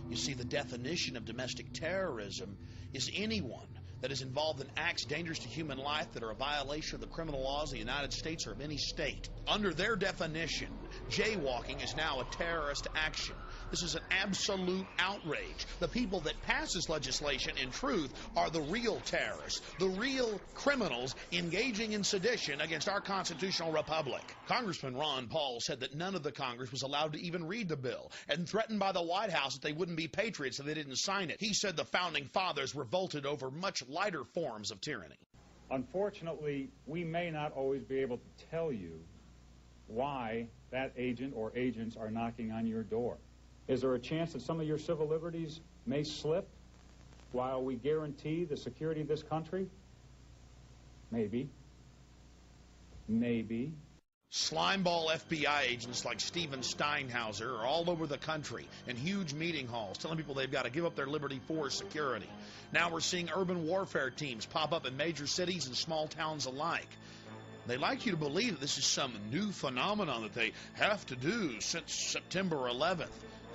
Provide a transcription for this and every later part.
You see, the definition of domestic terrorism is anyone that is involved in acts dangerous to human life that are a violation of the criminal laws of the United States or of any state. Under their definition, jaywalking is now a terrorist action. This is an absolute outrage. The people that pass this legislation, in truth, are the real terrorists, the real criminals engaging in sedition against our constitutional republic. Congressman Ron Paul said that none of the Congress was allowed to even read the bill and threatened by the White House that they wouldn't be patriots if they didn't sign it. He said the founding fathers revolted over much lighter forms of tyranny. Unfortunately, we may not always be able to tell you why that agent or agents are knocking on your door. Is there a chance that some of your civil liberties may slip while we guarantee the security of this country? Maybe. Maybe. Slimeball FBI agents like Steven Steinhauser are all over the country in huge meeting halls telling people they've got to give up their liberty for security. Now we're seeing urban warfare teams pop up in major cities and small towns alike. They like you to believe that this is some new phenomenon that they have to do since September 11th.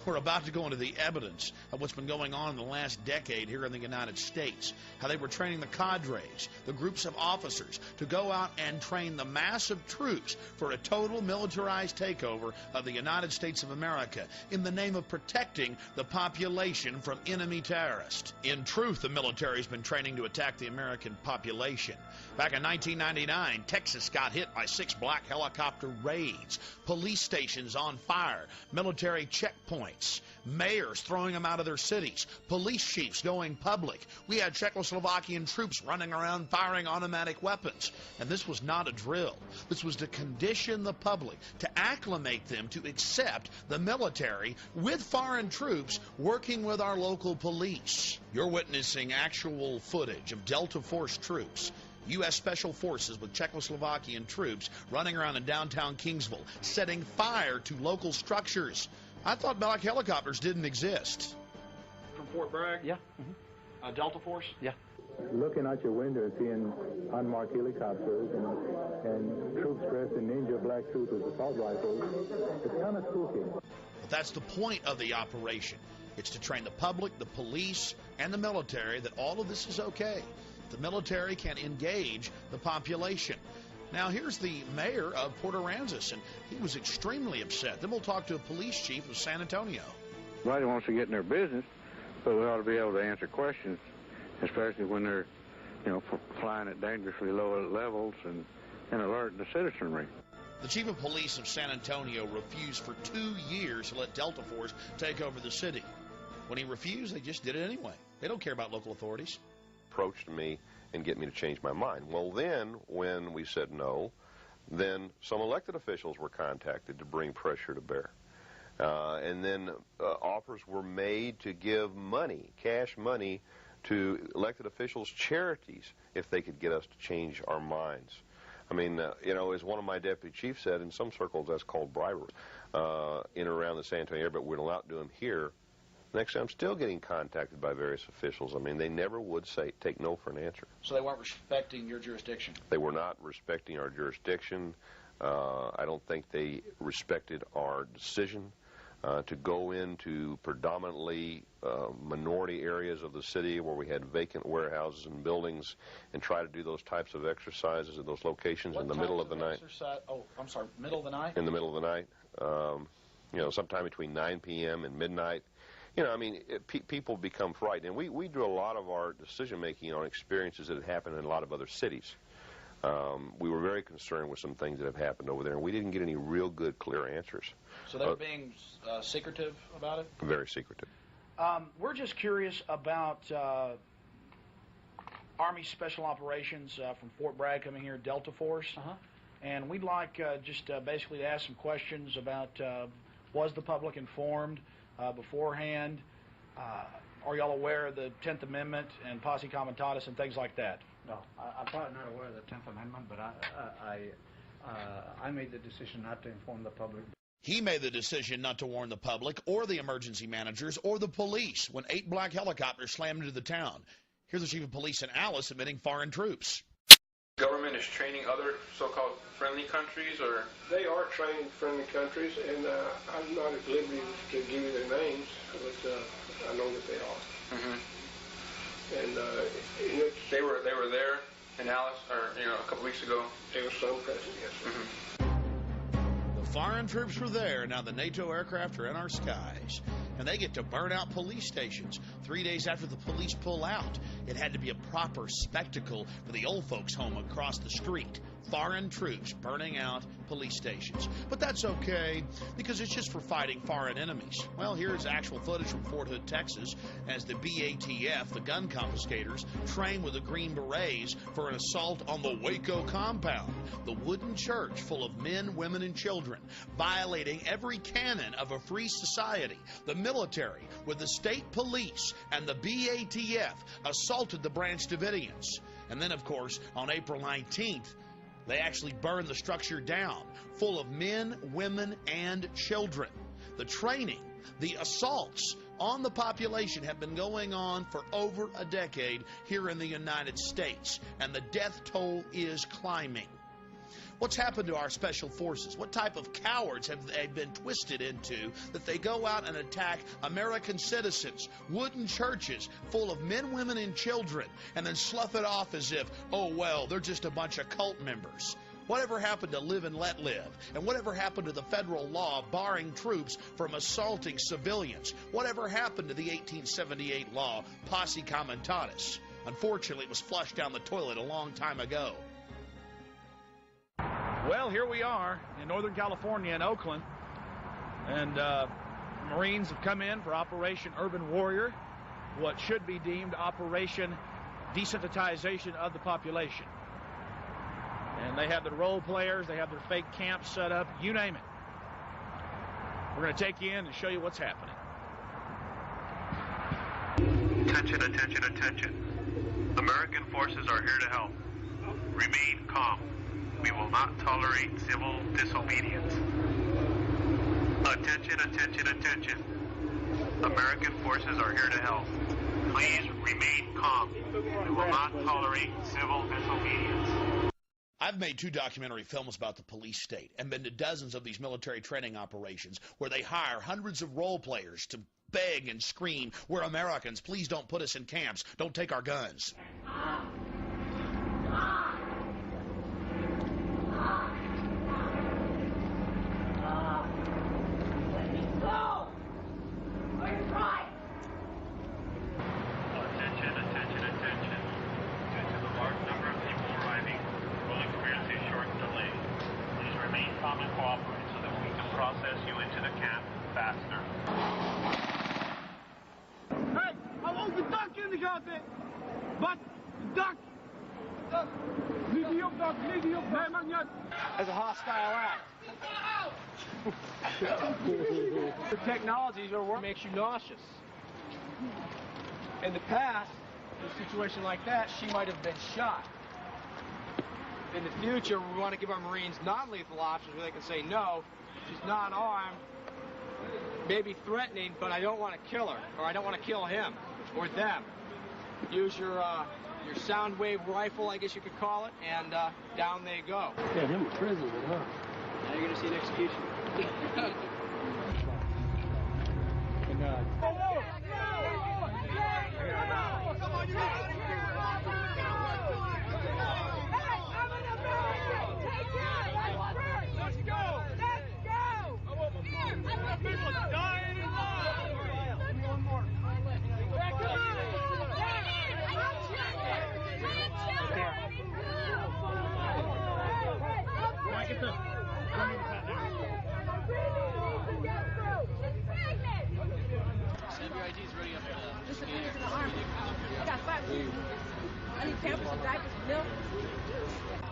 We're about to go into the evidence of what's been going on in the last decade here in the United States, how they were training the cadres, the groups of officers, to go out and train the massive troops for a total militarized takeover of the United States of America in the name of protecting the population from enemy terrorists. In truth, the military's been training to attack the American population. Back in 1999, Texas got hit by 6 black helicopter raids, police stations on fire, military checkpoints, mayors throwing them out of their cities, police chiefs going public. We had Czechoslovakian troops running around firing automatic weapons. And this was not a drill. This was to condition the public, to acclimate them to accept the military with foreign troops working with our local police. You're witnessing actual footage of Delta Force troops, U.S. Special Forces with Czechoslovakian troops running around in downtown Kingsville, setting fire to local structures. I thought black helicopters didn't exist. From Fort Bragg? Yeah. Delta Force? Yeah. Looking out your window and seeing unmarked helicopters and troops dressed in ninja black suits with assault rifles, it's kind of spooky. But that's the point of the operation. It's to train the public, the police, and the military that all of this is okay. The military can engage the population. Now, here's the mayor of Port Aransas, and he was extremely upset. Then we'll talk to a police chief of San Antonio. Nobody wants to get in their business, but we ought to be able to answer questions, especially when they're, flying at dangerously low levels and alerting the citizenry. The chief of police of San Antonio refused for 2 years to let Delta Force take over the city. When he refused, they just did it anyway. They don't care about local authorities. Approached me and get me to change my mind. Well, then, when we said no, then some elected officials were contacted to bring pressure to bear. And then offers were made to give money, cash money, to elected officials' charities if they could get us to change our minds. I mean, as one of my deputy chiefs said, in some circles that's called bribery in and around the San Antonio area, but we're not doing here. Next time, I'm still getting contacted by various officials. I mean, they never would take no for an answer. So they weren't respecting your jurisdiction? They were not respecting our jurisdiction. I don't think they respected our decision to go into predominantly minority areas of the city where we had vacant warehouses and buildings and try to do those types of exercises at those locations in the middle of the night. Oh, I'm sorry, middle of the night? In the middle of the night. Sometime between 9 p.m. and midnight. People become frightened. And we do a lot of our decision-making on experiences that have happened in a lot of other cities. We were very concerned with some things that have happened over there, and we didn't get any real good, clear answers. So they're being secretive about it? Very secretive. We're just curious about Army Special Operations from Fort Bragg coming here, Delta Force. And we'd like basically to ask some questions about was the public informed beforehand? Are y'all aware of the 10th Amendment and posse comitatus and things like that? No, I'm probably not aware of the 10th Amendment, but I made the decision not to inform the public. He made the decision not to warn the public or the emergency managers or the police when 8 black helicopters slammed into the town. Here's the chief of police in Alice admitting foreign troops. Government is training other so-called friendly countries, or? They are training friendly countries, and I'm not at liberty to give you their names, but weeks ago. They were so impressive, yes, sir. The foreign troops were there. Now the NATO aircraft are in our skies. And they get to burn out police stations 3 days after the police pull out. It had to be a proper spectacle for the old folks home across the street. Foreign troops burning out police stations. But that's okay, because it's just for fighting foreign enemies. Well, here's actual footage from Fort Hood, Texas, as the BATF, the gun confiscators, train with the Green Berets for an assault on the Waco compound, the wooden church full of men, women, and children, violating every canon of a free society. The military, with the state police and the BATF, assaulted the Branch Davidians. And then, of course, on April 19th, they actually burned the structure down, full of men, women, and children. The training, the assaults on the population have been going on for over a decade here in the United States, and the death toll is climbing. What's happened to our special forces? What type of cowards have they been twisted into that they go out and attack American citizens, wooden churches full of men, women, and children, and then slough it off as if, oh, well, they're just a bunch of cult members? Whatever happened to live and let live? And whatever happened to the federal law barring troops from assaulting civilians? Whatever happened to the 1878 law, Posse Comitatus? Unfortunately, it was flushed down the toilet a long time ago. Well, here we are in Northern California in Oakland, and Marines have come in for Operation Urban Warrior, what should be deemed Operation Desensitization of the Population. And they have their role players, they have their fake camps set up, you name it. We're going to take you in and show you what's happening. Attention, attention, attention. American forces are here to help. Remain calm. We will not tolerate civil disobedience. Attention, attention, attention. American forces are here to help. Please remain calm. We will not tolerate civil disobedience. I've made 2 documentary films about the police state and been to dozens of these military training operations where they hire hundreds of role players to beg and scream, "We're Americans, please don't put us in camps, don't take our guns." Attention, attention, attention. Due to the large number of people arriving, we'll experience a short delay. Please remain calm and cooperate so that we can process you into the camp faster. Hey, I won't be duck in the gaten. Wat? Duck! Niet die op, duck, niet die op. Nee, maakt niet uit. As a hostile act. The technologies are what makes you nauseous. In the past, in a situation like that, she might have been shot. In the future, we want to give our Marines non-lethal options where they can say, no, she's not armed, maybe threatening, but I don't want to kill her, or I don't want to kill him, or them. Use your sound wave rifle, I guess you could call it, and down they go. Yeah, him in prison, huh? Now you're going to see an execution.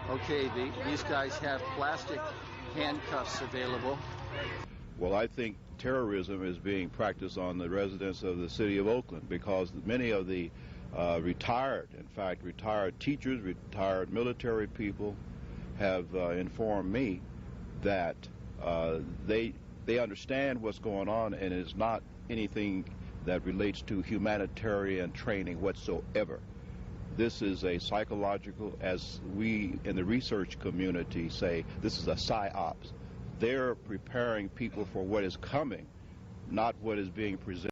Okay, these guys have plastic handcuffs available. Well, I think terrorism is being practiced on the residents of the city of Oakland because many of the retired teachers, retired military people have informed me that they understand what's going on, and it's not anything that relates to humanitarian training whatsoever. This is a psychological, as we in the research community say, this is a psyops. They're preparing people for what is coming, not what is being presented.